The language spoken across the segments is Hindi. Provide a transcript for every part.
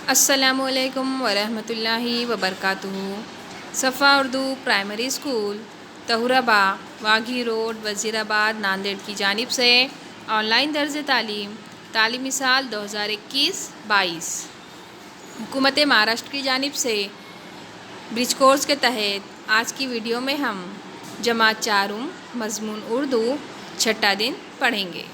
अस्सलामुअलैकुम वरहमतुल्लाहि वबरकातुहू। Safa Urdu primary school Tahuraba Waghi road Wazirabad Nanded की जानिब से ऑनलाइन दर्ज तालीमी साल 2021-22 हुकूमत महाराष्ट्र की जानिब से ब्रिज कोर्स के तहत आज की वीडियो में हम जमात चारुम मज़मून उर्दू छठा दिन पढ़ेंगे।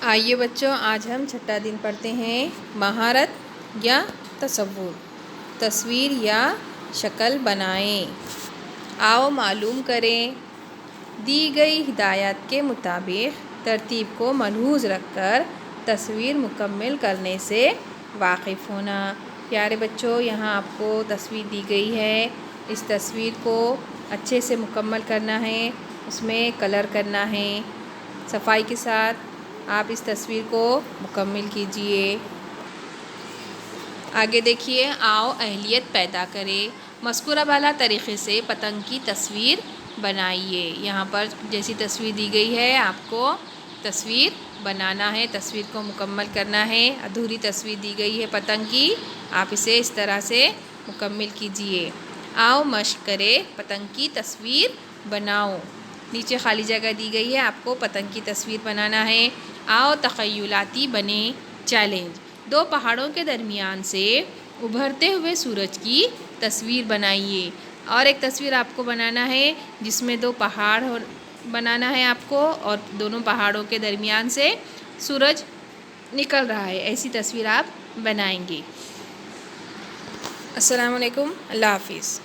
आइए बच्चों, आज हम छठा दिन पढ़ते हैं महारत या तसव्वुर, तस्वीर या शक्ल बनाएं। आओ मालूम करें, दी गई हिदायत के मुताबिक तरतीब को मलहूज़ रखकर तस्वीर मुकम्मल करने से वाकिफ़ होना। प्यारे बच्चों, यहाँ आपको तस्वीर दी गई है। इस तस्वीर को अच्छे से मुकम्मल करना है, उसमें कलर करना है। सफाई के साथ आप इस तस्वीर को मुकम्मल कीजिए। आगे देखिए, आओ अहलियत पैदा करें, मज़कूरा वाला तरीक़े से पतंग की तस्वीर बनाइए। यहाँ पर जैसी तस्वीर दी गई है आपको तस्वीर बनाना है, तस्वीर को मुकम्मल करना है। अधूरी तस्वीर दी गई है पतंग की, आप इसे इस तरह से मुकम्मल कीजिए। आओ मश्क करें, पतंग की तस्वीर बनाओ। नीचे खाली जगह दी गई है, आपको पतंग की तस्वीर बनाना है। आओ तख़य्युलाती बने चैलेंज, दो पहाड़ों के दरमियान से उभरते हुए सूरज की तस्वीर बनाइए। और एक तस्वीर आपको बनाना है जिसमें दो पहाड़ बनाना है आपको, और दोनों पहाड़ों के दरमियान से सूरज निकल रहा है, ऐसी तस्वीर आप बनाएंगे। अस्सलाम वालेकुम, अल्लाह हाफ़िज़।